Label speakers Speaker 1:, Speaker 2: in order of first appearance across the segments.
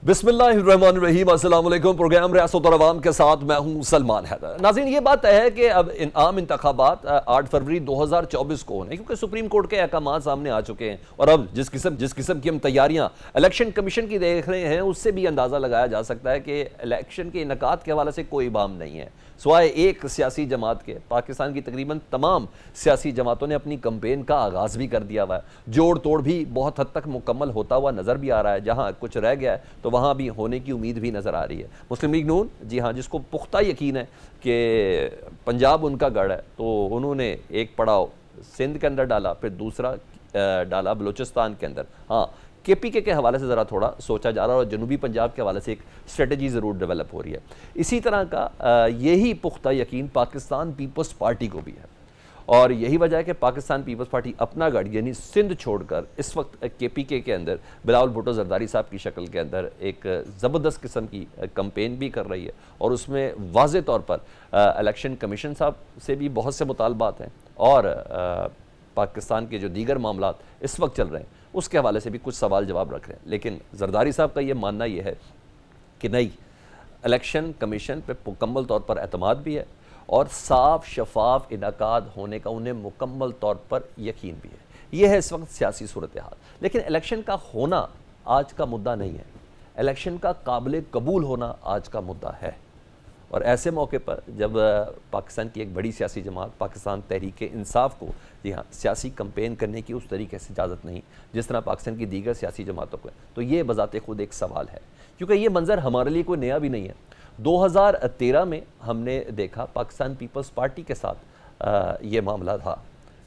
Speaker 1: بسم اللہ الرحمن الرحیم، السلام علیکم۔ پروگرام ریاست اور عوام کے ساتھ میں ہوں سلمان حیدر۔ ناظرین، یہ بات ہے کہ اب عام انتخابات 8 فروری 2024 کو ہونے، کیونکہ سپریم کورٹ کے احکامات سامنے آ چکے ہیں، اور اب جس قسم کی ہم تیاریاں الیکشن کمیشن کی دیکھ رہے ہیں، اس سے بھی اندازہ لگایا جا سکتا ہے کہ الیکشن کے انعقاد کے حوالے سے کوئی بام نہیں ہے، سوائے ایک سیاسی جماعت کے۔ پاکستان کی تقریباً تمام سیاسی جماعتوں نے اپنی کمپین کا آغاز بھی کر دیا ہوا ہے، جوڑ توڑ بھی بہت حد تک مکمل ہوتا ہوا نظر بھی آ رہا ہے، جہاں کچھ رہ گیا ہے تو وہاں بھی ہونے کی امید بھی نظر آ رہی ہے۔ مسلم لیگ نون، جی ہاں، جس کو پختہ یقین ہے کہ پنجاب ان کا گڑھ ہے، تو انہوں نے ایک پڑاؤ سندھ کے اندر ڈالا، پھر دوسرا ڈالا بلوچستان کے اندر۔ ہاں، کے پی کے حوالے سے ذرا تھوڑا سوچا جا رہا ہے، اور جنوبی پنجاب کے حوالے سے ایک اسٹریٹجی ضرور ڈیولپ ہو رہی ہے۔ اسی طرح کا یہی پختہ یقین پاکستان پیپلز پارٹی کو بھی ہے، اور یہی وجہ ہے کہ پاکستان پیپلز پارٹی اپنا گڑھ یعنی سندھ چھوڑ کر اس وقت کے پی کے اندر بلاول بھٹو زرداری صاحب کی شکل کے اندر ایک زبردست قسم کی کمپین بھی کر رہی ہے، اور اس میں واضح طور پر الیکشن کمیشن صاحب سے بھی بہت سے مطالبات ہیں، اور پاکستان کے جو دیگر معاملات اس وقت چل رہے ہیں اس کے حوالے سے بھی کچھ سوال جواب رکھ رہے ہیں۔ لیکن زرداری صاحب کا یہ ماننا یہ ہے کہ نہیں، الیکشن کمیشن پہ مکمل طور پر اعتماد بھی ہے، اور صاف شفاف انعقاد ہونے کا انہیں مکمل طور پر یقین بھی ہے۔ یہ ہے اس وقت سیاسی صورتحال۔ لیکن الیکشن کا ہونا آج کا مدعا نہیں ہے، الیکشن کا قابل قبول ہونا آج کا مدعا ہے۔ اور ایسے موقع پر جب پاکستان کی ایک بڑی سیاسی جماعت پاکستان تحریک انصاف کو، جی ہاں، سیاسی کمپین کرنے کی اس طریقے سے اجازت نہیں جس طرح پاکستان کی دیگر سیاسی جماعتوں کو ہے، تو یہ بذات خود ایک سوال ہے، کیونکہ یہ منظر ہمارے لیے کوئی نیا بھی نہیں ہے۔ 2013 میں ہم نے دیکھا پاکستان پیپلز پارٹی کے ساتھ یہ معاملہ تھا،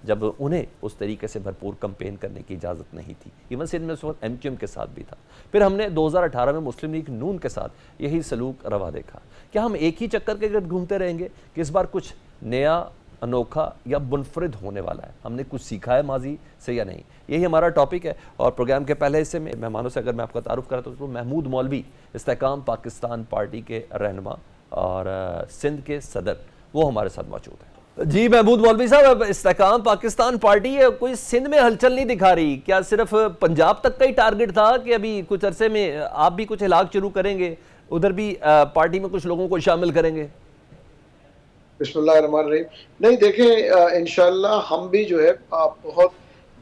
Speaker 1: جب انہیں اس طریقے سے بھرپور کمپین کرنے کی اجازت نہیں تھی۔ ایون سندھ میں اس وقت ایم کیو ایم کے ساتھ بھی تھا۔ پھر ہم نے 2018 میں مسلم لیگ نون کے ساتھ یہی سلوک روا دیکھا۔ کیا ہم ایک ہی چکر کے گرد گھومتے رہیں گے کہ اس بار کچھ نیا، انوکھا یا منفرد ہونے والا ہے؟ ہم نے کچھ سیکھا ہے ماضی سے یا نہیں؟ یہی ہمارا ٹاپک ہے، اور پروگرام کے پہلے حصے میں مہمانوں سے اگر میں آپ کا تعارف کراتا ہوں تو محمود مولوی، استحکام پاکستان پارٹی کے رہنما اور سندھ کے صدر، وہ ہمارے ساتھ موجود ہیں۔ جی محمود مولوی صاحب، استحکام پاکستان پارٹی ہے، کوئی سندھ میں ہلچل نہیں دکھا رہی، کیا صرف پنجاب تک کا ہی ٹارگٹ تھا کہ ابھی کچھ عرصے میں آپ بھی کچھ علاج شروع کریں گے، ادھر بھی پارٹی میں کچھ لوگوں کو شامل کریں گے؟
Speaker 2: بسم اللہ الرحمن الرحیم۔ نہیں، دیکھیں، انشاءاللہ ہم بھی جو ہے بہت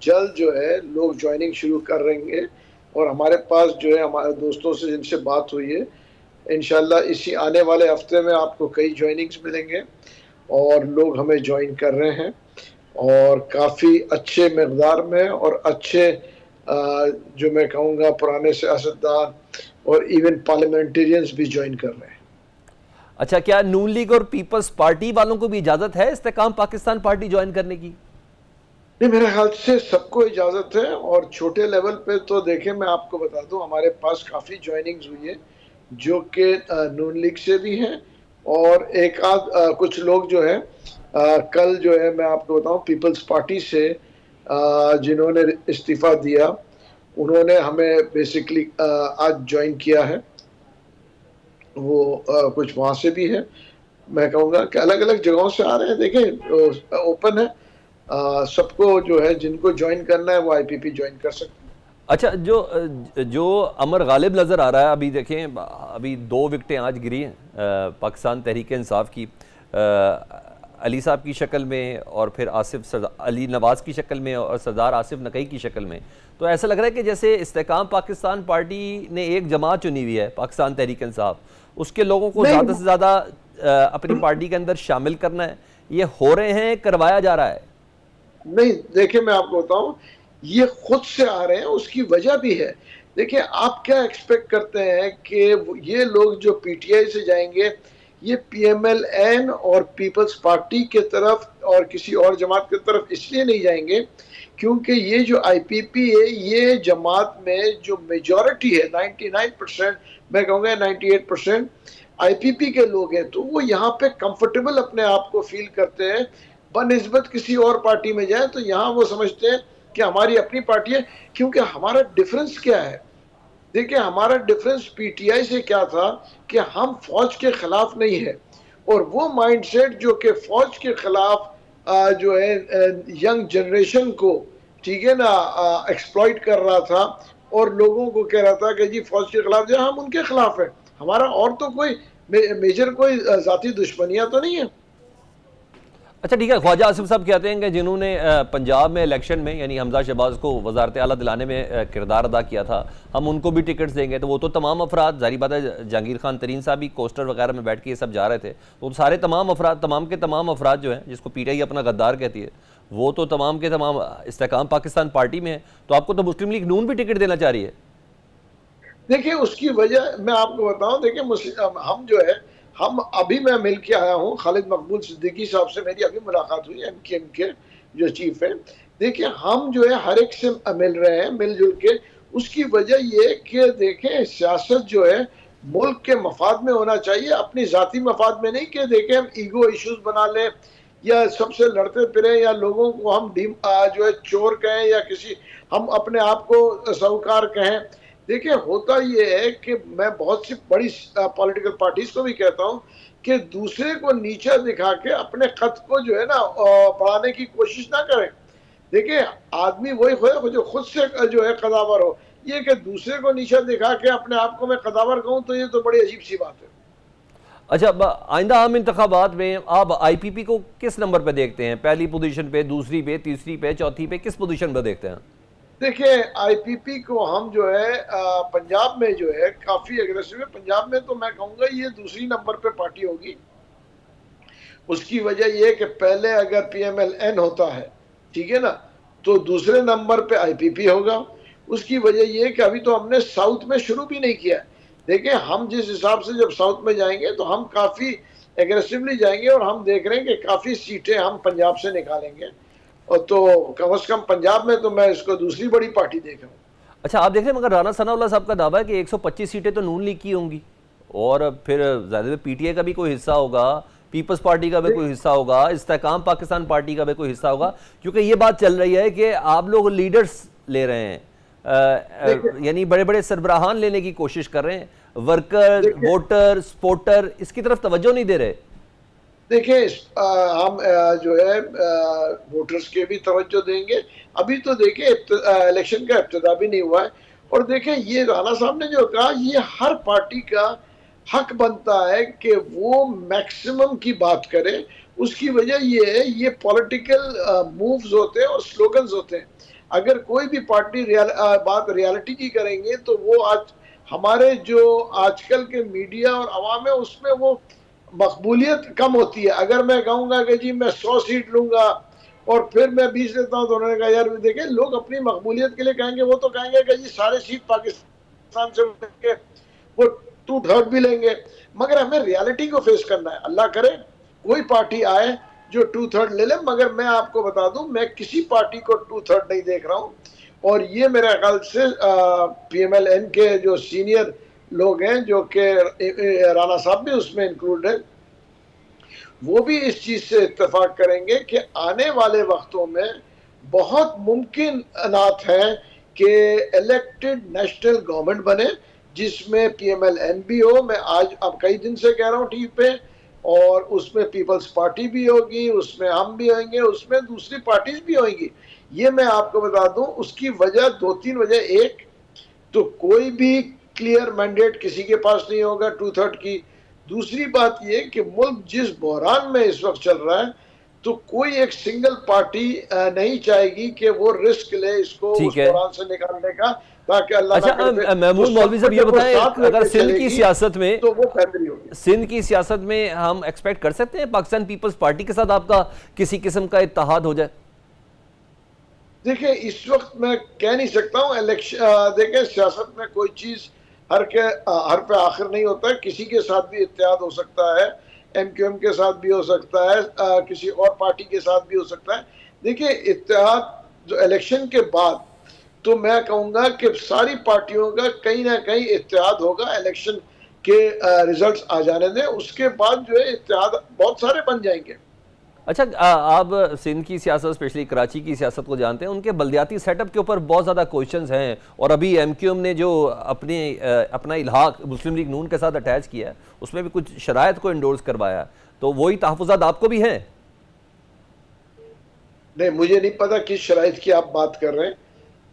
Speaker 2: جلد جو ہے لوگ جوائننگ شروع کر رہیں گے، اور ہمارے پاس جو ہے ہمارے دوستوں سے جن سے بات ہوئی ہے، انشاءاللہ اسی آنے والے ہفتے میں آپ کو کئی جوائننگز ملیں گے، اور لوگ ہمیں جوائن کر رہے ہیں، اور کافی اچھے مقدار میں، اور اچھے جو میں کہوں گا پرانے سیاستدان اور ایون پارلیمنٹیرینز بھی جوائن کر رہے ہیں۔
Speaker 1: اچھا، کیا نون لیگ اور پیپلز پارٹی والوں کو بھی اجازت ہے استحکام پاکستان پارٹی جوائن کرنے کی؟
Speaker 2: نہیں، میرے خیال سے سب کو اجازت ہے، اور چھوٹے لیول پہ تو دیکھیں میں آپ کو بتا دوں ہمارے پاس کافی جوائننگز ہوئی ہے جو کہ نون لیگ سے بھی ہیں، اور ایک آدھ کچھ لوگ جو ہے کل جو ہے میں آپ کو بتاؤں پیپلز پارٹی سے جنہوں نے استعفیٰ دیا، انہوں نے ہمیں بیسیکلی آج جوائن کیا ہے، وہ کچھ وہاں سے بھی ہے۔ میں کہوں گا کہ الگ الگ جگہوں سے آ رہے ہیں، دیکھیں اوپن ہے، سب کو جو ہے جن کو جوائن کرنا ہے وہ آئی پی پی جوائن کر سکتے ہیں۔
Speaker 1: اچھا، جو امر غالب نظر آ رہا ہے، ابھی دیکھیں ابھی 2 وکٹیں آج گری ہیں پاکستان تحریک انصاف کی، علی صاحب کی شکل میں، اور پھر علی نواز کی شکل میں، اور سردار آصف نقوی کی شکل میں، تو ایسا لگ رہا ہے کہ جیسے استحکام پاکستان پارٹی نے ایک جماعت چنی ہوئی ہے پاکستان تحریک انصاف، اس کے لوگوں کو زیادہ سے زیادہ اپنی پارٹی کے اندر شامل کرنا ہے، یہ ہو رہے ہیں، کروایا جا رہا ہے؟
Speaker 2: نہیں، دیکھیں میں آپ کو بتاؤں، یہ خود سے آ رہے ہیں، اس کی وجہ بھی ہے۔ دیکھیں آپ کیا ایکسپیکٹ کرتے ہیں کہ یہ لوگ جو پی ٹی آئی سے جائیں گے، یہ پی ایم ایل این اور پیپلز پارٹی کے طرف اور کسی اور جماعت کی طرف اس لیے نہیں جائیں گے کیونکہ یہ جو آئی پی پی ہے، یہ جماعت میں جو میجورٹی ہے 99%، میں کہوں گا 98% آئی پی پی کے لوگ ہیں، تو وہ یہاں پہ کمفرٹیبل اپنے آپ کو فیل کرتے ہیں، بنسبت کسی اور پارٹی میں جائیں تو یہاں وہ سمجھتے ہیں کہ ہماری اپنی پارٹی ہے۔ کیونکہ ہمارا ڈیفرنس کیا ہے؟ دیکھیں ہمارا ڈیفرنس پی ٹی آئی سے کیا تھا کہ ہم فوج کے خلاف نہیں ہے، اور وہ مائنڈ سیٹ جو کہ فوج کے خلاف جو ہے ینگ جنریشن کو، ٹھیک ہے نا، ایکسپلائٹ کر رہا تھا، اور لوگوں کو کہہ رہا تھا کہ جی فوج کے خلاف جو ہم ان کے خلاف ہیں. ہمارا اور تو کوئی میجر کوئی ذاتی دشمنیاں تو نہیں ہیں.
Speaker 1: اچھا ٹھیک ہے، خواجہ آصف صاحب کہتے ہیں کہ جنہوں نے پنجاب میں الیکشن میں یعنی حمزہ شہباز کو وزارت اعلیٰ دلانے میں کردار ادا کیا تھا، ہم ان کو بھی ٹکٹس دیں گے. تو وہ تو تمام افراد، ظاہری بات ہے جہانگیر خان ترین صاحب بھی کوسٹر وغیرہ میں بیٹھ کے یہ سب جا رہے تھے، تو سارے تمام افراد، تمام کے تمام افراد جو ہیں جس کو پی ٹی آئی اپنا غدار کہتی ہے، وہ تو تمام کے تمام استحکام پاکستان پارٹی میں ہیں. تو آپ کو تو مسلم لیگ نون بھی ٹکٹ دینا چاہ رہی ہے.
Speaker 2: دیکھیں اس کی وجہ میں آپ کو بتاؤں، دیکھیں ہم جو ہے، ہم ابھی میں مل کے آیا ہوں خالد مقبول صدیقی صاحب سے، میری ابھی ملاقات ہوئی ایم کیو ایم کے جو چیف ہیں. دیکھیں ہم جو ہے ہر ایک سے مل رہے ہیں مل جل کے. اس کی وجہ یہ کہ دیکھیں سیاست جو ہے ملک کے مفاد میں ہونا چاہیے، اپنی ذاتی مفاد میں نہیں کہ دیکھیں ہم ایگو ایشوز بنا لیں یا سب سے لڑتے پھریں یا لوگوں کو ہم جو ہے چور کہیں یا کسی ہم اپنے آپ کو ساہوکار کہیں. دیکھیں ہوتا یہ ہے کہ میں بہت سی بڑی پولیٹیکل پارٹیز کو بھی کہتا ہوں کہ دوسرے کو نیچا دکھا کے اپنے خط کو جو ہے نا بڑھانے کی کوشش نہ کریں. دیکھیں آدمی وہی ہو جو خود سے جو ہے قداور ہو. یہ کہ دوسرے کو نیچا دکھا کے اپنے آپ کو میں قداور کہوں تو یہ تو بڑی عجیب سی بات ہے.
Speaker 1: اچھا آئندہ عام انتخابات میں آپ آئی پی پی کو کس نمبر پہ دیکھتے ہیں؟ پہلی پوزیشن پہ، دوسری پہ، تیسری پہ، چوتھی پہ، کس پوزیشن پہ دیکھتے ہیں؟
Speaker 2: دیکھیں آئی پی پی کو ہم جو ہے پنجاب میں جو ہے کافی اگریسو ہے. پنجاب میں تو میں کہوں گا یہ دوسری نمبر پہ پارٹی ہوگی. اس کی وجہ یہ کہ پہلے اگر پی ایم ایل این ہوتا ہے ٹھیک ہے نا تو دوسرے نمبر پہ آئی پی پی ہوگا. اس کی وجہ یہ کہ ابھی تو ہم نے ساؤتھ میں شروع بھی نہیں کیا. دیکھیں ہم جس حساب سے جب ساؤتھ میں جائیں گے تو ہم کافی ایگریسولی جائیں گے اور ہم دیکھ رہے ہیں کہ کافی سیٹیں ہم پنجاب سے نکالیں گے. اور تو کم از کم پنجاب میں تو میں اس کو دوسری بڑی پارٹی دیکھ رہا ہوں.
Speaker 1: اچھا آپ دیکھ رہے ہیں مگر رانا ثناء اللہ صاحب کا دعویٰ ہے کہ 125 سیٹیں تو نون لیگ کی ہوں گی اور پھر زیادہ پی ٹی آئی کا بھی کوئی حصہ ہوگا، پیپلز پارٹی کا بھی کوئی حصہ ہوگا، استحکام پاکستان پارٹی کا بھی کوئی حصہ ہوگا، کیونکہ یہ بات چل رہی ہے کہ آپ لوگ لیڈرز لے رہے ہیں، یعنی بڑے بڑے سربراہان لینے کی کوشش کر رہے ہیں، ورکر، ووٹر، سپورٹر اس کی طرف توجہ نہیں دے رہے.
Speaker 2: دیکھیں ہم جو ہے ووٹرز کے بھی توجہ دیں گے. ابھی تو دیکھیں الیکشن کا ابتدا بھی نہیں ہوا ہے. اور دیکھیں یہ رانا صاحب نے جو کہا یہ ہر پارٹی کا حق بنتا ہے کہ وہ میکسیمم کی بات کرے. اس کی وجہ یہ ہے یہ پولیٹیکل مووز ہوتے ہیں اور سلوگنز ہوتے ہیں. اگر کوئی بھی پارٹی بات ریالٹی کی کریں گے تو وہ آج ہمارے جو آج کل کے میڈیا اور عوام ہے اس میں وہ مقبولیت کم ہوتی ہے. اگر میں کہوں گا کہ جی میں 100 سیٹ لوں گا اور پھر میں 20 لیتا ہوں تو انہوں نے کہا یار دیکھیں لوگ اپنی مقبولیت کے لیے کہیں گے، وہ تو کہیں گے کہ جی سارے سیٹ پاکستان سے وہ 2/3 بھی لیں گے. مگر ہمیں ریالٹی کو فیس کرنا ہے. اللہ کرے کوئی پارٹی آئے جو 2/3 لے لے، مگر میں آپ کو بتا دوں میں کسی پارٹی کو 2/3 نہیں دیکھ رہا ہوں. اور یہ میرے خیال سے پی ایم ایل این کے جو سینئر لوگ ہیں جو کہ رانا صاحب بھی اس میں انکلوڈ ہیں، وہ بھی اس چیز سے اتفاق کریں گے کہ آنے والے وقتوں میں بہت ممکنات ہیں کہ الیکٹڈ نیشنل گورنمنٹ بنے جس میں پی ایم ایل این بھی ہو. میں آج اب کئی دن سے کہہ رہا ہوں ٹی وی پہ، اور اس میں پیپلز پارٹی بھی ہوگی، اس میں ہم بھی ہوئیں گے، اس میں دوسری پارٹیز بھی ہوئیں گی. یہ میں آپ کو بتا دوں اس کی وجہ 2-3 وجہ. ایک تو کوئی بھی کلیئر مینڈیٹ کسی کے پاس نہیں ہوگا 2/3 کی. دوسری بات یہ کہ ملک جس بحران میں اس وقت چل رہا ہے تو کوئی ایک سنگل پارٹی نہیں چاہے گی کہ وہ رسک لے اس کو اس بحران سے نکالنے کا، تاکہ اللہ
Speaker 1: اچھا محمود مولوی صاحب یہ بتائیں اگر سندھ کی سیاست میں
Speaker 2: تو وہ فیملی ہوگی.
Speaker 1: سندھ کی سیاست میں ہم ایکسپیکٹ کر سکتے ہیں پاکستان پیپلز پارٹی کے ساتھ آپ کا کسی قسم کا اتحاد ہو جائے؟
Speaker 2: دیکھیں اس وقت میں کہہ نہیں سکتا ہوں. دیکھیں سیاست میں کوئی چیز ہر پہ آخر نہیں ہوتا ہے. کسی کے ساتھ بھی اتحاد ہو سکتا ہے، ایم کیو ایم کے ساتھ بھی ہو سکتا ہے، کسی اور پارٹی کے ساتھ بھی ہو سکتا ہے. دیکھیں اتحاد جو الیکشن کے بعد تو میں کہوں گا کہ ساری پارٹیوں کا کہیں نہ کہیں اتحاد ہوگا. الیکشن کے ریزلٹس آ جانے دیں، اس کے بعد جو ہے اتحاد بہت سارے بن جائیں گے.
Speaker 1: اچھا آپ سندھ کی سیاست اسپیشلی کراچی کی سیاست کو جانتے ہیں، ان کے بلدیاتی سیٹ اپ کے اوپر بہت زیادہ کوئسچنز ہیں، اور ابھی ایم کیو ایم نے جو اپنا الحاق مسلم لیگ نون کے ساتھ اٹیچ کیا ہے اس میں بھی کچھ شرائط کو انڈورس کروایا ہے، تو وہی تحفظات آپ کو بھی ہیں؟
Speaker 2: نہیں مجھے نہیں پتا کس شرائط کی آپ بات کر رہے ہیں.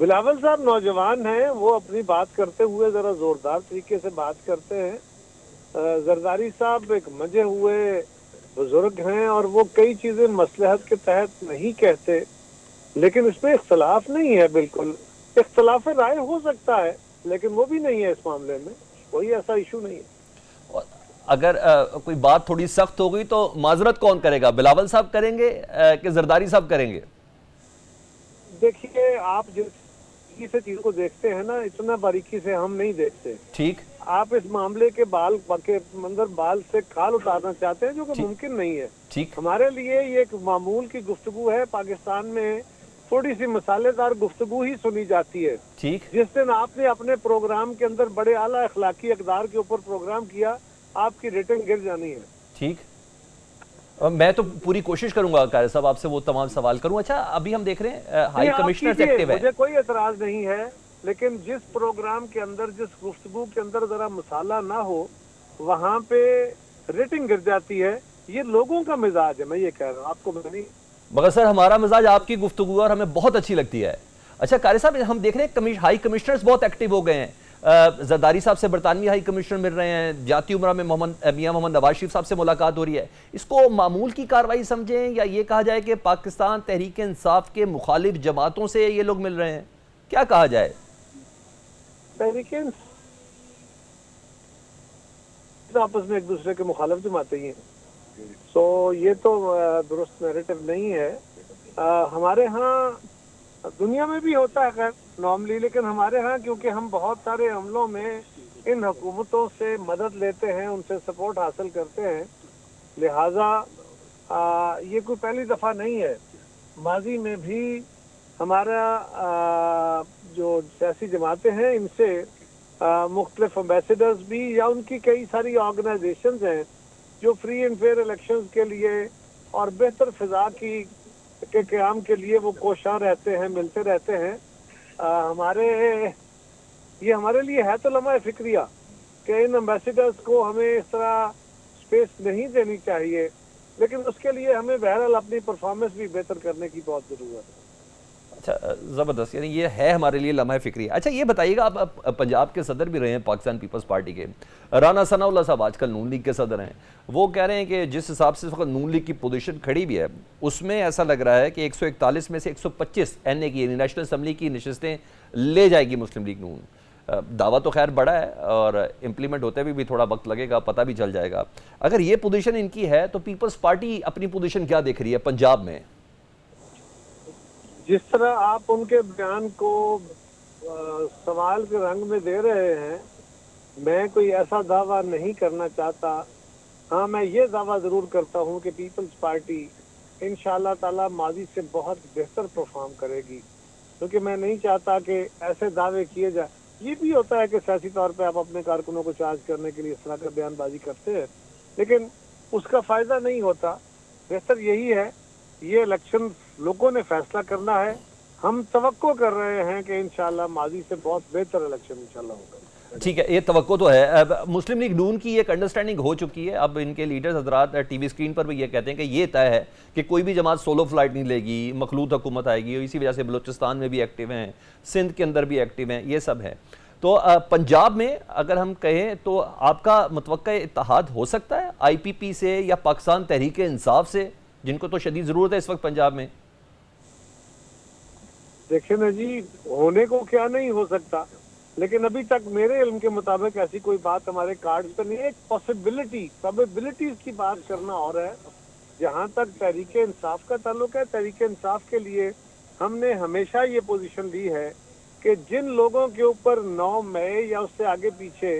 Speaker 3: بلاول صاحب نوجوان ہیں، وہ اپنی بات کرتے ہوئے ذرا زوردار طریقے سے بات کرتے ہیں۔ زرداری صاحب ایک منجے ہوئے بزرگ ہیں اور وہ کئی چیزیں مصلحت کے تحت نہیں کہتے، لیکن اس میں اختلاف نہیں ہے، بالکل اختلاف رائے ہو سکتا ہے لیکن وہ بھی نہیں ہے، اس معاملے میں کوئی ایسا ایشو نہیں ہے۔
Speaker 1: اگر کوئی بات تھوڑی سخت ہو گئی تو معذرت کون کرے گا؟ بلاول صاحب کریں گے کہ زرداری صاحب کریں گے؟
Speaker 3: دیکھیے، آپ جس باریکی سے چیز کو دیکھتے ہیں نا، اتنا باریکی سے ہم نہیں دیکھتے۔
Speaker 1: ٹھیک،
Speaker 3: آپ اس معاملے کے بال سے کھال اتارنا چاہتے ہیں جو کہ ممکن نہیں ہے۔
Speaker 1: ٹھیک،
Speaker 3: ہمارے لیے یہ ایک معمول کی گفتگو ہے، پاکستان میں تھوڑی سی مسالے دار گفتگو ہی سنی جاتی ہے۔
Speaker 1: ٹھیک،
Speaker 3: جس دن آپ نے اپنے پروگرام کے اندر بڑے اعلیٰ اخلاقی اقدار کے اوپر پروگرام کیا، آپ کی ریٹنگ گر جانی ہے۔
Speaker 1: ٹھیک، میں تو پوری کوشش کروں گا قاری صاحب آپ سے وہ تمام سوال کروں۔ اچھا، ابھی ہم دیکھ رہے ہیں ہائی کمشنر ایکٹیو ہے۔
Speaker 3: مجھے کوئی اعتراض نہیں ہے، لیکن جس پروگرام کے اندر، جس گفتگو کے اندر ذرا مسالہ نہ ہو، وہاں پہ ریٹنگ گر جاتی ہے۔ یہ لوگوں کا مزاج ہے، میں یہ کہہ رہا ہوں، آپ کو میں نہیں۔
Speaker 1: مگر سر ہمارا مزاج آپ کی گفتگو ہے اور ہمیں بہت اچھی لگتی ہے۔ اچھا قاری صاحب، ہم دیکھ رہے ہیں ہائی کمشنرز بہت ایکٹیو ہو گئے ہیں۔ زرداری صاحب سے برطانوی ہائی کمشنر مل رہے ہیں، جاتی عمرہ میں میاں محمد نواز شریف صاحب سے ملاقات ہو رہی ہے۔ اس کو معمول کی کارروائی سمجھیں یا یہ کہا جائے کہ پاکستان تحریک انصاف کے مخالف جماعتوں سے یہ لوگ مل رہے ہیں؟ کیا کہا جائے؟
Speaker 3: تحریک آپس میں ایک دوسرے کے مخالف جماعتیں ہی ہیں، سو یہ تو درست نیریٹو نہیں ہے۔ ہمارے ہاں دنیا میں بھی ہوتا ہے خیر نارملی، لیکن ہمارے ہاں کیونکہ ہم بہت سارے عملوں میں ان حکومتوں سے مدد لیتے ہیں، ان سے سپورٹ حاصل کرتے ہیں، لہٰذا یہ کوئی پہلی دفعہ نہیں ہے۔ ماضی میں بھی ہمارا جو سیاسی جماعتیں ہیں، ان سے مختلف امبیسڈرز بھی یا ان کی کئی ساری آرگنائزیشنز ہیں جو فری اینڈ فیئر الیکشنز کے لیے اور بہتر فضا کے قیام کے لیے وہ کوشاں رہتے ہیں، ملتے رہتے ہیں۔ یہ ہمارے لیے ہے تو لمحہ فکریہ کہ ان امبیسڈرز کو ہمیں اس طرح اسپیس نہیں دینی چاہیے، لیکن اس کے لیے ہمیں بہرحال اپنی پرفارمنس بھی بہتر کرنے کی بہت ضرورت ہے۔
Speaker 1: اچھا، زبردست، یعنی یہ ہے ہمارے لیے لمحہ فکری ہے۔ اچھا یہ بتائیے گا، آپ پنجاب کے صدر بھی رہے ہیں پاکستان پیپلز پارٹی کے، رانا ثناء اللہ صاحب آج کل نون لیگ کے صدر ہیں۔ وہ کہہ رہے ہیں کہ جس حساب سے نون لیگ کی پوزیشن کھڑی بھی ہے، اس میں ایسا لگ رہا ہے کہ 141 میں سے 125 این اے کی یعنی نیشنل اسمبلی کی نشستیں لے جائے گی مسلم لیگ نون۔ دعویٰ تو خیر بڑا ہے اور امپلیمنٹ ہوتے بھی تھوڑا وقت لگے گا، پتہ بھی چل جائے گا۔ اگر یہ پوزیشن ان کی ہے تو پیپلز پارٹی اپنی پوزیشن کیا دیکھ رہی ہے پنجاب میں؟
Speaker 3: جس طرح آپ ان کے بیان کو سوال کے رنگ میں دے رہے ہیں، میں کوئی ایسا دعویٰ نہیں کرنا چاہتا۔ ہاں، میں یہ دعویٰ ضرور کرتا ہوں کہ پیپلز پارٹی انشاءاللہ تعالی ماضی سے بہت بہتر پرفارم کرے گی، کیونکہ میں نہیں چاہتا کہ ایسے دعوے کیے جائیں۔ یہ بھی ہوتا ہے کہ سیاسی طور پہ آپ اپنے کارکنوں کو چارج کرنے کے لیے اس طرح کا بیان بازی کرتے ہیں، لیکن اس کا فائدہ نہیں ہوتا۔ بہتر یہی ہے، یہ الیکشن لوگوں نے فیصلہ کرنا ہے۔ ہم توقع کر رہے ہیں کہ انشاءاللہ ماضی سے بہت بہتر الیکشن انشاءاللہ ہوگا۔
Speaker 1: ٹھیک ہے، یہ توقع تو ہے۔ اب مسلم لیگ نون کی ایک انڈرسٹینڈنگ ہو چکی ہے، اب ان کے لیڈرز حضرات ٹی وی اسکرین پر بھی یہ کہتے ہیں کہ یہ طے ہے کہ کوئی بھی جماعت سولو فلائٹ نہیں لے گی، مخلوط حکومت آئے گی، اور اسی وجہ سے بلوچستان میں بھی ایکٹیو ہیں، سندھ کے اندر بھی ایکٹیو ہیں، یہ سب ہے۔ تو پنجاب میں اگر ہم کہیں تو آپ کا متوقع اتحاد ہو سکتا ہے آئی پی پی سے یا پاکستان تحریک انصاف سے، جن کو تو شدید ضرورت ہے اس وقت پنجاب میں؟
Speaker 3: دیکھیں نا جی، ہونے کو کیا نہیں ہو سکتا، لیکن ابھی تک میرے علم کے مطابق ایسی کوئی بات ہمارے کارڈ پہ نہیں ہے۔ ایک پاسبلٹی، پرابیبلٹیز کی بات کرنا اور ہے۔ جہاں تک تحریک انصاف کا تعلق ہے، تحریک انصاف کے لیے ہم نے ہمیشہ یہ پوزیشن لی ہے کہ جن لوگوں کے اوپر 9 مئی یا اس سے آگے پیچھے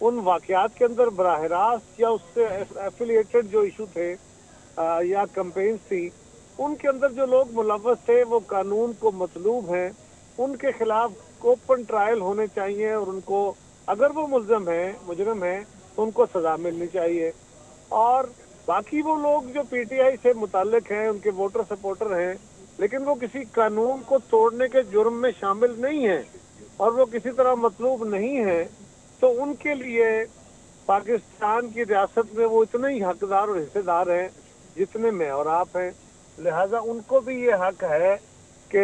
Speaker 3: ان واقعات کے اندر براہ راست یا اس سے ایفیلیٹڈ جو ایشو تھے یا کمپینز تھی، ان کے اندر جو لوگ ملوث تھے وہ قانون کو مطلوب ہیں، ان کے خلاف اوپن ٹرائل ہونے چاہیے، اور ان کو اگر وہ ملزم ہیں، مجرم ہیں، ان کو سزا ملنی چاہیے۔ اور باقی وہ لوگ جو پی ٹی آئی سے متعلق ہیں، ان کے ووٹر سپورٹر ہیں، لیکن وہ کسی قانون کو توڑنے کے جرم میں شامل نہیں ہیں اور وہ کسی طرح مطلوب نہیں ہیں، تو ان کے لیے پاکستان کی ریاست میں وہ اتنے ہی حقدار اور حصے دار ہیں جتنے میں اور آپ ہیں۔ لہٰذا ان کو بھی یہ حق ہے کہ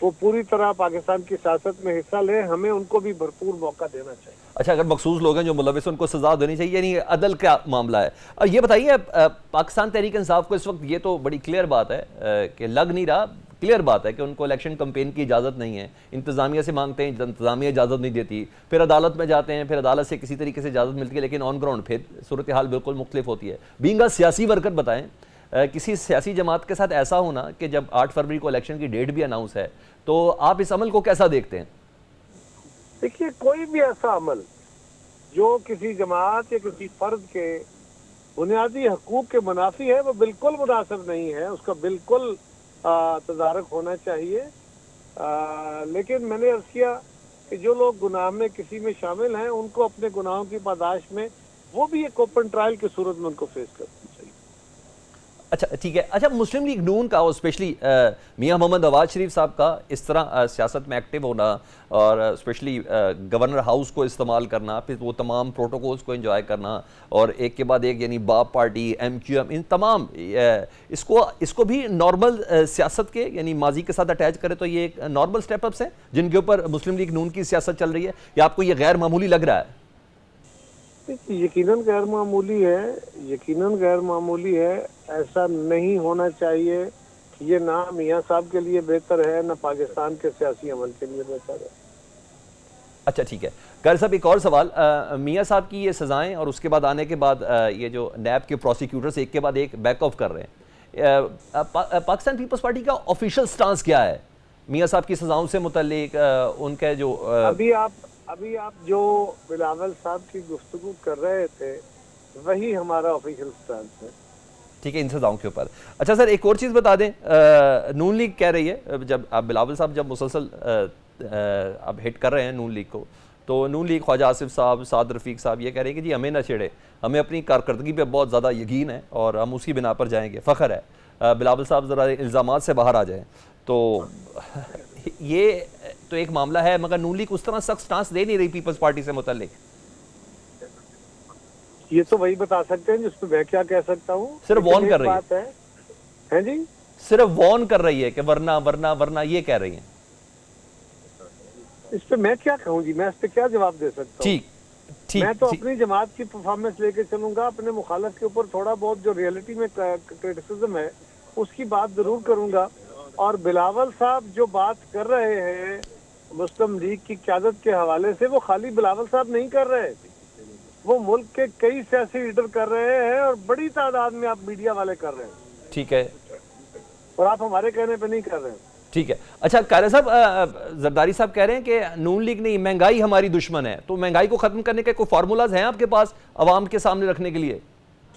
Speaker 3: وہ پوری طرح پاکستان کی سیاست میں حصہ لیں. ہمیں ان کو بھی بھرپور موقع دینا چاہیے.
Speaker 1: اچھا، اگر مخصوص لوگ ہیں جو ملوث ہیں ان کو سزا دینی چاہیے، یعنی عدل کا معاملہ ہے. اور یہ بتائیے پاکستان تحریک انصاف کو اس وقت یہ تو بڑی کلیئر بات ہے کہ لگ نہیں رہا، کلیئر بات ہے کہ ان کو الیکشن کمپین کی اجازت نہیں ہے، انتظامیہ سے مانگتے ہیں، انتظامیہ اجازت نہیں دیتی، پھر عدالت میں جاتے ہیں، پھر عدالت سے کسی طریقے سے اجازت ملتی ہے، لیکن آن گراؤنڈ پھر صورتحال بالکل مختلف ہوتی ہے. بینگ اے سیاسی ورکر بتائیں، کسی سیاسی جماعت کے ساتھ ایسا ہونا کہ جب 8 فروری کو الیکشن کی ڈیٹ بھی اناؤنس ہے، تو آپ اس عمل کو کیسا دیکھتے ہیں؟
Speaker 3: دیکھیے، کوئی بھی ایسا عمل جو کسی جماعت یا کسی فرد کے بنیادی حقوق کے منافی ہے وہ بالکل مناسب نہیں ہے، اس کا بالکل تدارک ہونا چاہیے. لیکن میں نے عرض کیا کہ جو لوگ گناہ میں کسی میں شامل ہیں ان کو اپنے گناہوں کی پاداش میں وہ بھی ایک اوپن ٹرائل کی صورت میں ان کو فیس کرنا چاہیے.
Speaker 1: اچھا ٹھیک ہے. اچھا، مسلم لیگ نون کا اور اسپیشلی میاں محمد نواز شریف صاحب کا اس طرح سیاست میں ایکٹیو ہونا اور اسپیشلی گورنر ہاؤس کو استعمال کرنا، پھر وہ تمام پروٹوکولز کو انجوائے کرنا اور ایک کے بعد ایک، یعنی باپ پارٹی، MQM، ان تمام اس کو بھی نارمل سیاست کے، یعنی ماضی کے ساتھ اٹیچ کرے تو یہ ایک نارمل سٹیپ اپس ہیں جن کے اوپر مسلم لیگ نون کی سیاست چل رہی ہے، یا آپ کو یہ غیر معمولی لگ رہا ہے؟
Speaker 3: یقیناً غیر معمولی ہے، یقیناً غیر معمولی ہے. ایسا نہیں ہونا چاہیے. یہ نہ میاں صاحب کے لیے بہتر ہے نہ پاکستان کے سیاسی عمل کے لیے بہتر ہے.
Speaker 1: اچھا ٹھیک ہے. قاری صاحب ایک اور سوال، میاں صاحب کی یہ سزائیں اور اس کے بعد آنے کے بعد یہ جو نیب کے پروسیکیوٹرز ایک کے بعد ایک بیک آف کر رہے ہیں، پاکستان پیپلز پارٹی کا آفیشیل سٹانس کیا ہے میاں صاحب کی سزاؤں سے متعلق؟ ان کے جو
Speaker 3: ابھی آپ جو بلاول صاحب کی گفتگو کر رہے تھے وہی ہمارا آفیشیل سٹانس ہے.
Speaker 1: ٹھیک ہے، ان سزاؤں کے اوپر. اچھا سر، ایک اور چیز بتا دیں، نون لیگ کہہ رہی ہے، جب آپ بلاول صاحب جب مسلسل اب ہٹ کر رہے ہیں نون لیگ کو، تو نون لیگ خواجہ آصف صاحب، سعد رفیق صاحب یہ کہہ رہے ہیں کہ جی ہمیں نہ چھیڑے، ہمیں اپنی کارکردگی پہ بہت زیادہ یقین ہے اور ہم اسی بنا پر جائیں گے، فخر ہے. بلاول صاحب ذرا الزامات سے باہر آ جائیں. تو یہ تو ایک معاملہ ہے، مگر نون لیگ اس طرح سخت سٹانس دے نہیں رہی پیپلز پارٹی سے متعلق.
Speaker 3: یہ تو وہی بتا سکتے ہیں جس پہ میں کیا کہہ سکتا ہوں.
Speaker 1: صرف وارن کر رہی ہے.
Speaker 3: ہیں جی،
Speaker 1: صرف وارن کر رہی ہے کہ ورنہ ورنہ ورنہ یہ کہہ رہی ہیں.
Speaker 3: اس پہ میں کیا کہوں جی، میں اس پہ کیا جواب دے سکتا ہوں. میں تو اپنی جماعت کی پرفارمنس لے کے چلوں گا، اپنے مخالف کے اوپر تھوڑا بہت جو ریئلٹی میں کرٹیسزم ہے اس کی بات ضرور کروں گا. اور بلاول صاحب جو بات کر رہے ہیں مسلم لیگ کی قیادت کے حوالے سے، وہ خالی بلاول صاحب نہیں کر رہے، وہ ملک کے کئی سیاسی لیڈر کر رہے ہیں اور بڑی تعداد میں آپ میڈیا والے کر رہے ہیں.
Speaker 1: ٹھیک ہے.
Speaker 3: اور آپ ہمارے کہنے پہ نہیں کر رہے ہیں.
Speaker 1: ٹھیک ہے. اچھا قاری صاحب، زرداری صاحب کہہ رہے ہیں کہ نون لیگ نہیں، مہنگائی ہماری دشمن ہے، تو مہنگائی کو ختم کرنے کے کوئی فارمولاز ہیں آپ کے پاس عوام کے سامنے رکھنے کے لیے؟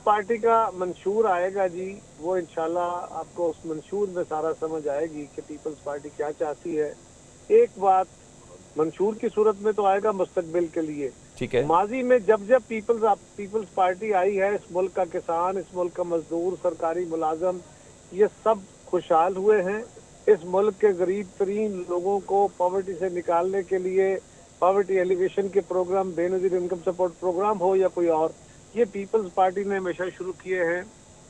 Speaker 3: پارٹی کا منشور آئے گا جی، وہ انشاءاللہ آپ کو اس منشور میں سارا سمجھ آئے گی کہ پیپلز پارٹی کیا چاہتی ہے. ایک بات منشور کی صورت میں تو آئے گا مستقبل کے لیے.
Speaker 1: ٹھیک ہے.
Speaker 3: ماضی میں جب پیپلز پارٹی آئی ہے، اس ملک کا کسان، اس ملک کا مزدور، سرکاری ملازم، یہ سب خوشحال ہوئے ہیں. اس ملک کے غریب ترین لوگوں کو پاورٹی سے نکالنے کے لیے پاورٹی ایلیویشن کے پروگرام، بے نظیر انکم سپورٹ پروگرام ہو یا کوئی اور، یہ پیپلز پارٹی نے ہمیشہ شروع کیے ہیں.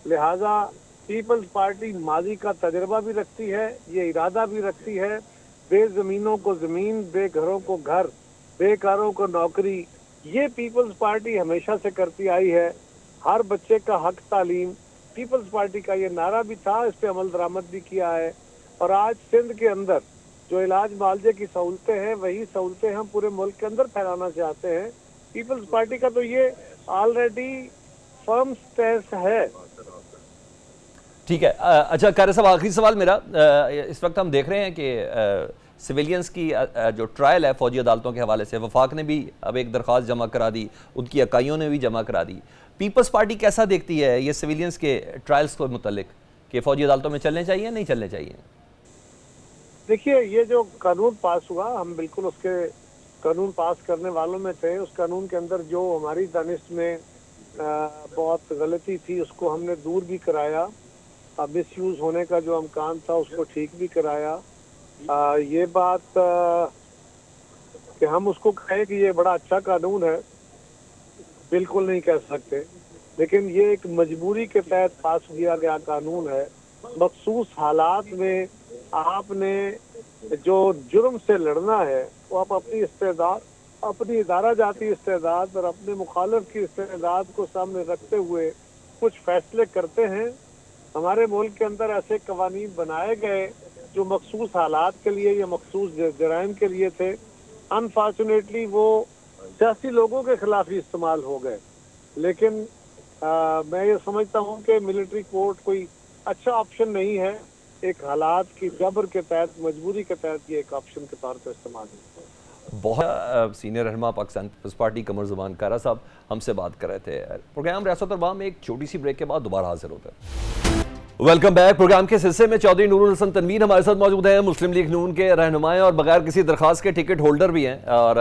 Speaker 3: لہٰذا پیپلز پارٹی ماضی کا تجربہ بھی رکھتی ہے، یہ ارادہ بھی رکھتی ہے، بے زمینوں کو زمین، بے گھروں کو گھر، بے کاروں کو نوکری، یہ پیپلز پارٹی ہمیشہ سے کرتی آئی ہے. ہر بچے کا حق تعلیم، پیپلز پارٹی کا یہ نعرہ بھی تھا، اس پہ عمل درآمد بھی کیا ہے. اور آج سندھ کے اندر جو علاج معالجے کی سہولتیں ہیں وہی سہولتیں ہم پورے ملک کے اندر پھیلانا چاہتے ہیں. پیپلز پارٹی کا تو یہ آلریڈی فرم سٹینس ہے.
Speaker 1: ٹھیک ہے. اچھا قاری صاحب، آخری سوال میرا، اس وقت ہم دیکھ رہے ہیں کہ سویلینز کی جو ٹرائل ہے فوجی عدالتوں کے حوالے سے، وفاق نے بھی اب ایک درخواست جمع کرا دی، ان کی اکائیوں نے بھی جمع کرا دی. پیپلز پارٹی کیسا دیکھتی ہے یہ سویلینز کے ٹرائلز کو متعلق، کہ فوجی عدالتوں میں چلنے چاہیے نہیں چلنے چاہیے؟
Speaker 3: دیکھیے، یہ جو قانون پاس ہوا، ہم بالکل اس کے قانون پاس کرنے والوں میں تھے. اس قانون کے اندر جو ہماری دانش میں بہت غلطی تھی اس کو ہم نے دور بھی کرایا، مس یوز ہونے کا جو امکان تھا اس کو ٹھیک بھی کرایا. یہ بات کہ ہم اس کو کہیں کہ یہ بڑا اچھا قانون ہے، بالکل نہیں کہہ سکتے، لیکن یہ ایک مجبوری کے تحت پاس کیا گیا قانون ہے. مخصوص حالات میں آپ نے جو جرم سے لڑنا ہے وہ آپ اپنی استعداد، اپنی ادارہ جاتی استعداد اور اپنے مخالف کی استعداد کو سامنے رکھتے ہوئے کچھ فیصلے کرتے ہیں۔ ہمارے ملک کے اندر ایسے قوانین بنائے گئے جو مخصوص حالات کے لیے یا مخصوص جرائم کے لیے تھے، انفارچونیٹلی وہ سیاسی لوگوں کے خلاف ہی استعمال ہو گئے۔ لیکن میں یہ سمجھتا ہوں کہ ملٹری کورٹ کوئی اچھا آپشن نہیں ہے، ایک حالات کی جبر کے تحت، مجبوری کے تحت یہ ایک آپشن کے طور پہ استعمال ہوتا ہے۔
Speaker 1: بہت سینئر رہنما پاکستان پیپلز پارٹی قمر زمان کارا صاحب ہم سے بات کر رہے تھے۔ پروگرام ریاست ارباب میں ایک چھوٹی سی بریک کے بعد دوبارہ حاضر ہوتا ہے۔ Welcome back. پروگرام کے سلسلے میں چودھری نور الحسن تنویر ہمارے ساتھ موجود ہیں، مسلم لیگ نون کے رہنمائیں اور بغیر کسی درخواست کے ٹکٹ ہولڈر بھی ہیں، اور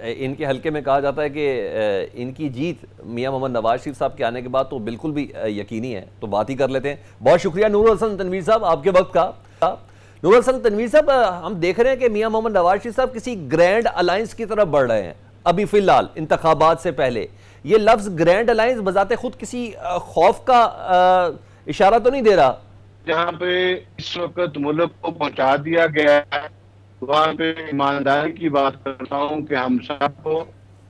Speaker 1: ان کے حلقے میں کہا جاتا ہے کہ ان کی جیت میاں محمد نواز شریف صاحب کے آنے کے بعد تو بالکل بھی یقینی ہے، تو بات ہی کر لیتے ہیں۔ بہت شکریہ نور الحسن تنویر صاحب آپ کے وقت کا۔ نور الحسن تنویر صاحب، ہم دیکھ رہے ہیں کہ میاں محمد نواز شریف صاحب کسی گرینڈ الائنس کی طرف بڑھ رہے ہیں ابھی فی الحال انتخابات سے پہلے۔ یہ لفظ گرینڈ الائنس بذات خود کسی خوف کا اشارہ تو نہیں دے رہا؟
Speaker 4: جہاں پہ اس وقت ملک کو پہنچا دیا گیا ہے، وہاں پہ ایمانداری کی بات کرتا ہوں کہ ہم سب کو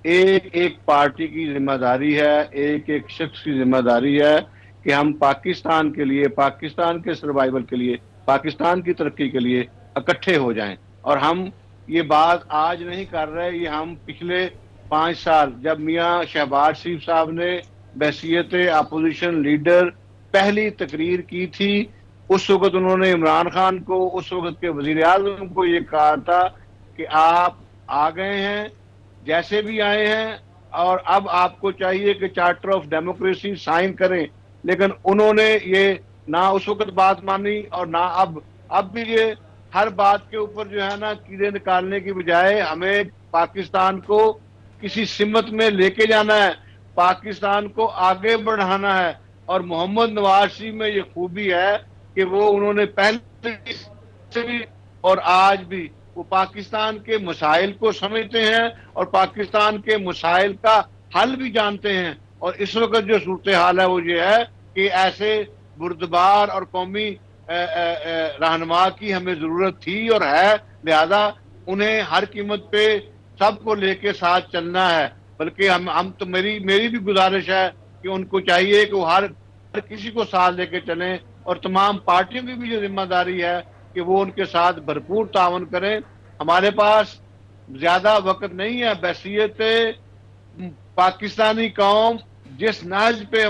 Speaker 4: ایک ایک پارٹی کی ذمہ داری ہے، ایک ایک شخص کی ذمہ داری ہے کہ ہم پاکستان کے لیے، پاکستان کے سروائیول کے لیے، پاکستان کی ترقی کے لیے اکٹھے ہو جائیں۔ اور ہم یہ بات آج نہیں کر رہے، یہ ہم پچھلے 5 سال جب میاں شہباز شریف صاحب نے بحیثیت اپوزیشن لیڈر پہلی تقریر کی تھی، اس وقت انہوں نے عمران خان کو، اس وقت کے وزیر اعظم کو یہ کہا تھا کہ آپ آ گئے ہیں، جیسے بھی آئے ہیں، اور اب آپ کو چاہیے کہ چارٹر آف ڈیموکریسی سائن کریں۔ لیکن انہوں نے یہ نہ اس وقت بات مانی اور نہ اب بھی یہ ہر بات کے اوپر جو ہے نا کیڑے نکالنے کی بجائے ہمیں پاکستان کو کسی سمت میں لے کے جانا ہے، پاکستان کو آگے بڑھانا ہے۔ اور محمد نواز شریف میں یہ خوبی ہے کہ وہ انہوں نے پہلے سے بھی اور آج بھی وہ پاکستان کے مسائل کو سمجھتے ہیں اور پاکستان کے مسائل کا حل بھی جانتے ہیں۔ اور اس وقت جو صورتحال ہے وہ یہ ہے کہ ایسے بردبار اور قومی رہنما کی ہمیں ضرورت تھی اور ہے، لہذا انہیں ہر قیمت پہ سب کو لے کے ساتھ چلنا ہے۔ بلکہ ہم تو میری بھی گزارش ہے کہ ان کو چاہیے کہ وہ ہر کسی کو ساتھ لے کے چلیں، اور تمام پارٹیوں کی بھی جو ذمہ داری ہے کہ وہ ان کے ساتھ بھرپور تعاون کریں۔ ہمارے پاس زیادہ وقت نہیں ہے، بحیثیت پاکستانی قوم جس نہج پہ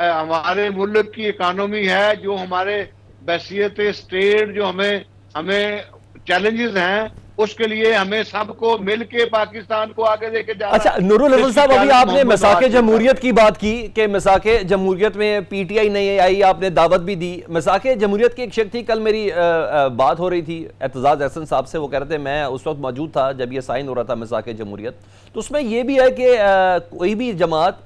Speaker 4: ہمارے ملک کی اکانومی ہے، جو ہمارے بحیثیت اسٹیٹ جو ہمیں چیلنجز ہیں، اس کے لیے ہمیں سب کو مل کے پاکستان کو آگے لے کے جانا ہے۔
Speaker 1: اچھا نور الحسن صاحب، ابھی آپ نے مساق جمہوریت کی بات کی کہ مساق جمہوریت میں پی ٹی آئی نہیں آئی، آپ نے دعوت بھی دی۔ مساق جمہوریت کی ایک شکل تھی، کل میری بات ہو رہی تھی اعتزاز احسن صاحب سے، وہ کہہ رہے تھے، میں اس وقت موجود تھا جب یہ سائن ہو رہا تھا مساق جمہوریت، تو اس میں یہ بھی ہے کہ کوئی بھی جماعت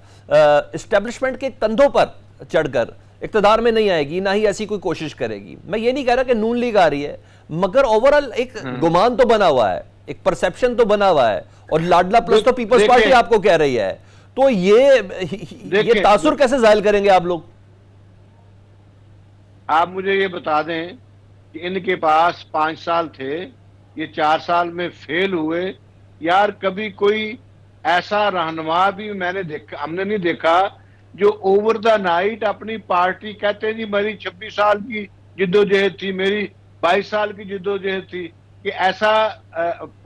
Speaker 1: اسٹیبلشمنٹ کے کندھوں پر چڑھ کر اقتدار میں نہیں آئے گی، نہ ہی ایسی کوئی کوشش کرے گی۔ میں یہ نہیں کہہ رہا کہ نون لیگ آ رہی ہے، مگر اوورال ایک گمان تو بنا ہوا ہے، ایک پرسیپشن تو بنا ہوا ہے، اور لاڈلا پلس تو پیپلز پارٹی آپ کو کہہ رہی ہے، تو یہ تاثر کیسے ظاہر کریں گے آپ لوگ؟
Speaker 4: آپ مجھے یہ بتا دیں کہ ان کے پاس 5 سال تھے، یہ 4 سال میں فیل ہوئے۔ یار کبھی کوئی ایسا رہنما بھی ہم نے نہیں دیکھا جو اوور دا نائٹ اپنی پارٹی کہتے ہیں جی میری 26 سال کی جدوجہد تھی، میری 22 سال کی جدوجہد تھی، کہ ایسا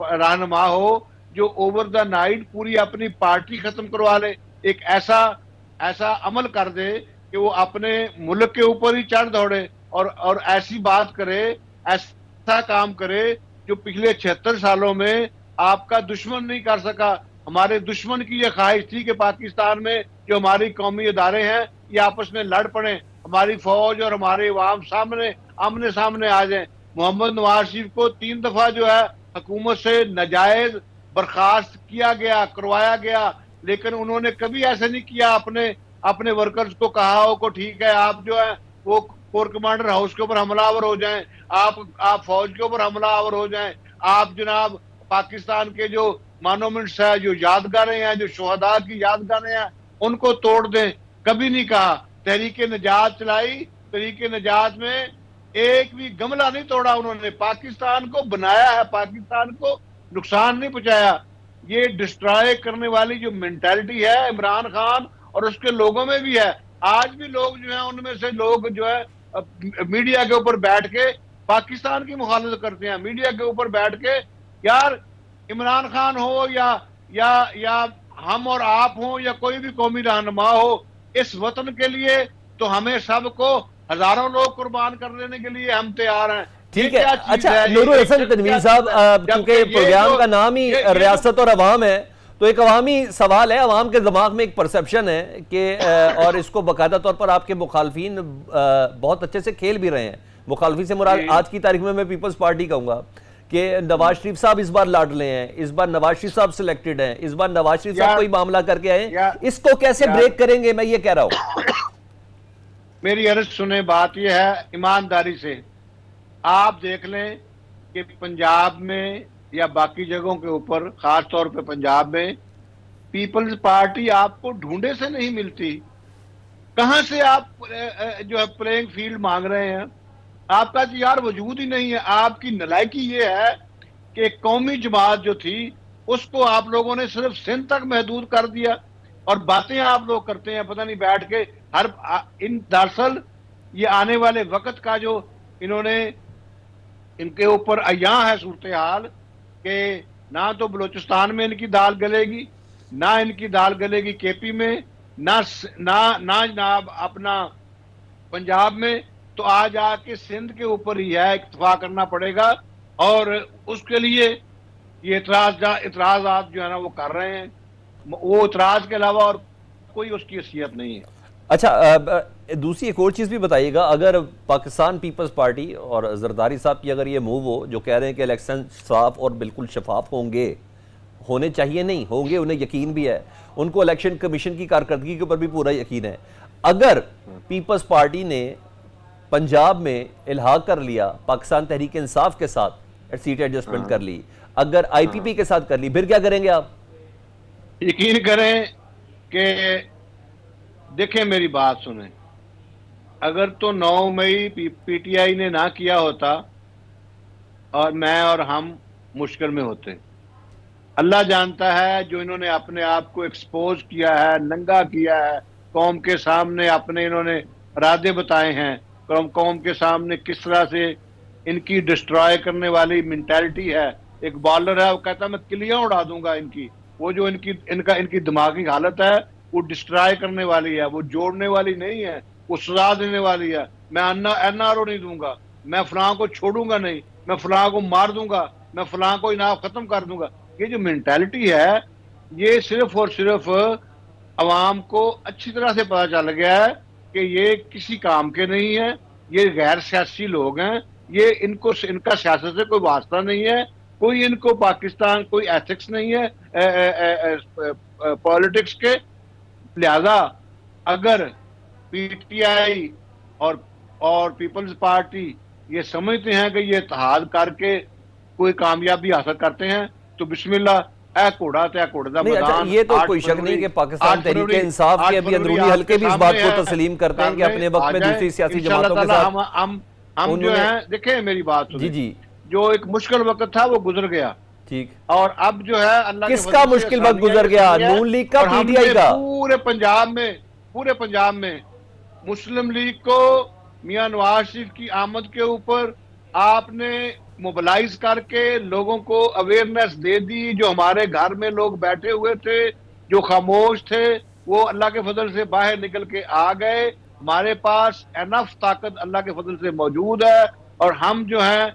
Speaker 4: رہنما ہو جو اوور دا نائٹ پوری اپنی پارٹی ختم کروا لے، ایک ایسا عمل کر دے کہ وہ اپنے ملک کے اوپر ہی چڑھ دوڑے اور ایسی بات کرے، ایسا کام کرے جو پچھلے 76 سالوں میں آپ کا دشمن نہیں کر سکا۔ ہمارے دشمن کی یہ خواہش تھی کہ پاکستان میں جو ہماری قومی ادارے ہیں یہ آپس میں لڑ پڑیں، ہماری فوج اور ہمارے عوام آمنے سامنے آ جائیں۔ محمد نواز شریف کو 3 دفعہ جو ہے حکومت سے ناجائز برخاست کیا گیا، کروایا گیا، لیکن انہوں نے کبھی ایسے نہیں کیا اپنے ورکرز کو کہا ہو کہ ٹھیک ہے آپ جو ہے وہ کور کمانڈر ہاؤس کے اوپر حملہ آور ہو جائیں، آپ فوج کے اوپر حملہ آور ہو جائیں، آپ جناب پاکستان کے جو مانومنٹس ہیں، جو یادگاریں ہیں، جو شہداء کی یادگاریں ہیں، ان کو توڑ دیں۔ کبھی نہیں کہا۔ تحریک نجات چلائی، تحریک نجات میں ایک بھی گملہ نہیں توڑا انہوں نے. پاکستان کو بنایا ہے, پاکستان کو نقصان نہیں پہنچایا. یہ ڈسٹرائے کرنے والی جو مینٹالٹی ہے عمران خان اور اس کے لوگوں میں بھی ہے. آج بھی لوگ جو ہیں ان میں سے لوگ جو ہے میڈیا کے اوپر بیٹھ کے پاکستان کی مخالفت کرتے ہیں, میڈیا کے اوپر بیٹھ کے. یار عمران خان ہو یا ہم اور آپ ہوں یا کوئی بھی قومی رہنما ہو, اس وطن کے لیے تو ہمیں سب کو ہزاروں لوگ قربان کر دینے کے لیے ہم تیار ہیں.
Speaker 1: ٹھیک ہے. اچھا نور الحسن تنویر صاحب, کیونکہ پروگرام کا نام ہی ریاست اور عوام ہے, تو ایک عوامی سوال ہے, عوام کے دماغ میں ایک پرسیپشن ہے کہ اور اس کو باقاعدہ طور پر آپ کے مخالفین بہت اچھے سے کھیل بھی رہے ہیں. مخالفین سے مراد آج کی تاریخ میں پیپلز پارٹی کہوں گا کہ نواز شریف صاحب اس بار لاڈلے ہیں, اس بار نواز شریف صاحب سلیکٹڈ ہیں, اس بار نواز شریف صاحب کوئی معاملہ کر کے آئے, اس کو کیسے بریک کریں گے, میں یہ کہہ رہا ہوں.
Speaker 4: میری عرض سنیں, بات یہ ہے ایمانداری سے. آپ دیکھ لیں کہ پنجاب میں یا باقی جگہوں کے اوپر, خاص طور پہ پنجاب میں, پیپلز پارٹی آپ کو ڈھونڈے سے نہیں ملتی. کہاں سے آپ جو ہے پلینگ فیلڈ مانگ رہے ہیں؟ آپ کا یار وجود ہی نہیں ہے. آپ کی نالائکی یہ ہے کہ قومی جماعت جو تھی اس کو آپ لوگوں نے صرف سندھ تک محدود کر دیا, اور باتیں آپ لوگ کرتے ہیں پتہ نہیں بیٹھ کے. ہر ان دراصل یہ آنے والے وقت کا جو انہوں نے ان کے اوپر عیاں ہے صورتحال کہ نہ تو بلوچستان میں ان کی دال گلے گی, نہ ان کی دال گلے گی کے پی میں, نہ جناب اپنا پنجاب میں. تو آج آ کے سندھ کے اوپر ہی ہے اتفاق کرنا پڑے گا, اور اس کے لیے یہ اعتراضات جو ہے نا وہ کر رہے ہیں. وہ اعتراض کے علاوہ اور کوئی اس کی حیثیت نہیں ہے.
Speaker 1: اچھا دوسری ایک اور چیز بھی بتائیے گا, اگر پاکستان پیپلز پارٹی اور زرداری صاحب کی اگر یہ موو ہو, جو کہہ رہے ہیں کہ الیکشن صاف اور بالکل شفاف ہوں گے, ہونے چاہیے نہیں ہوں گے, انہیں یقین بھی ہے, ان کو الیکشن کمیشن کی کارکردگی کے اوپر بھی پورا یقین ہے, اگر پیپلز پارٹی نے پنجاب میں الحاق کر لیا پاکستان تحریک انصاف کے ساتھ, سیٹ ایڈجسٹمنٹ کر لی, اگر آئی پی پی کے ساتھ کر لی, پھر کیا کریں گے آپ؟
Speaker 4: یقین کریں کہ دیکھیں میری بات سنیں, اگر تو 9 مئی پی ٹی آئی نے نہ کیا ہوتا اور میں اور ہم مشکل میں ہوتے. اللہ جانتا ہے جو انہوں نے اپنے آپ کو ایکسپوز کیا ہے, ننگا کیا ہے, قوم کے سامنے اپنے انہوں نے ارادے بتائے ہیں, قوم کے سامنے کس طرح سے ان کی ڈسٹرائے کرنے والی مینٹالٹی ہے. ایک بالر ہے وہ کہتا ہے میں کلیاں اڑا دوں گا ان کی, وہ جو ان کی دماغی حالت ہے وہ ڈسٹرائے کرنے والی ہے, وہ جوڑنے والی نہیں ہے, وہ سزا دینے والی ہے. میں این آر او نہیں دوں گا, میں فلاں کو چھوڑوں گا نہیں, میں فلاں کو مار دوں گا, میں فلاں کو انعام ختم کر دوں گا. یہ جو مینٹالٹی ہے یہ صرف اور صرف عوام کو اچھی طرح سے پتہ چل گیا ہے کہ یہ کسی کام کے نہیں ہیں, یہ غیر سیاسی لوگ ہیں, یہ ان کا سیاست سے کوئی واسطہ نہیں ہے, کوئی ان کو پاکستان کوئی ایتھکس نہیں ہے پالیٹکس کے. لہذا اگر پی ٹی آئی اور پیپلز پارٹی یہ سمجھتے ہیں کہ یہ اتحاد کر کے کوئی کامیابی حاصل کرتے ہیں تو بسم اللہ, اے کوڑا تے کوڑے دا میدان.
Speaker 1: یہ تو کوئی شک نہیں کہ پاکستان تحریک انصاف کے ابھی اندرونی حلقے بھی اس بات کو تسلیم کرتے ہیں کہ اپنے وقت میں دوسری سیاسی جماعتوں کے ساتھ
Speaker 4: ہم جو ہیں, دیکھیں میری بات سنیں,
Speaker 1: جی
Speaker 4: جو ایک مشکل وقت تھا وہ گزر گیا,
Speaker 1: ٹھیک,
Speaker 4: اور اب جو ہے اللہ
Speaker 1: کس کا مشکل وقت گزر گیا؟ نون لیگ کا, پی ٹی آئی کا؟
Speaker 4: پورے پنجاب میں مسلم لیگ کو میاں نواز شریف کی آمد کے اوپر آپ نے موبلائز کر کے لوگوں کو اویئرنیس دے دی. جو ہمارے گھر میں لوگ بیٹھے ہوئے تھے, جو خاموش تھے, وہ اللہ کے فضل سے باہر نکل کے آ گئے. ہمارے پاس انف طاقت اللہ کے فضل سے موجود ہے, اور ہم جو ہیں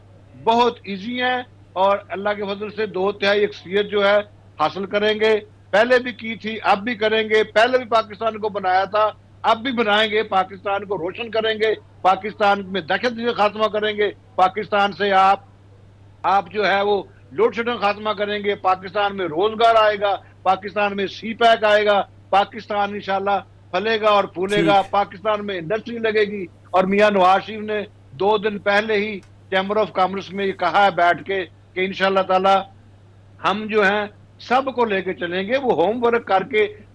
Speaker 4: بہت ایزی ہیں, اور اللہ کے فضل سے 2/3 اکثریت جو ہے حاصل کریں گے. پہلے بھی کی تھی, اب بھی کریں گے, پہلے بھی پاکستان کو بنایا تھا, اب بھی بنائیں گے. پاکستان کو روشن کریں گے, پاکستان میں دہشت گردی خاتمہ کریں گے, پاکستان سے آپ جو ہے وہ لوڈ شیڈنگ خاتمہ کریں گے, پاکستان میں روزگار آئے گا, پاکستان میں سی پیک آئے گا, پاکستان انشاءاللہ پھلے گا اور پھولے گا, پاکستان میں انڈسٹری لگے گی. اور میاں نواز شریف نے 2 دن پہلے ہی چیمبر آف کامرس میں یہ کہا ہے بیٹھ کے کہ انشاءاللہ تعالی ہم جو ہیں سب کو لے کے چلیں گے. وہ ہوم ورک کر کے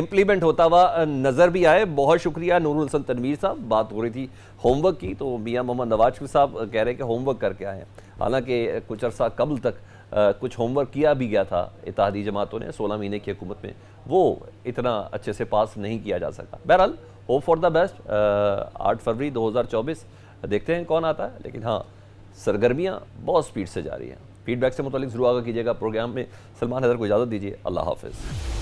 Speaker 1: امپلیمنٹ ہوتا ہوا نظر بھی آئے. بہت شکریہ نور الحسن تنویر صاحب. بات ہو رہی تھی ہوم ورک کی تو میاں محمد نواز شریف صاحب کہہ رہے ہیں کہ ہوم ورک کر کے آئے ہیں. حالانکہ کچھ عرصہ قبل تک کچھ ہوم ورک کیا بھی گیا تھا اتحادی جماعتوں نے 16 مہینے کی حکومت میں, وہ اتنا اچھے سے پاس نہیں کیا جا سکا. بہرحال ہوپ فار دا بیسٹ. 8 فروری 2024 دیکھتے ہیں کون آتا ہے, لیکن ہاں سرگرمیاں بہت سپیڈ سے جاری ہیں. فیڈ بیک سے متعلق ضرور آگاہ کیجیے گا. پروگرام میں سلمان حیدر کو اجازت دیجیے. اللہ حافظ.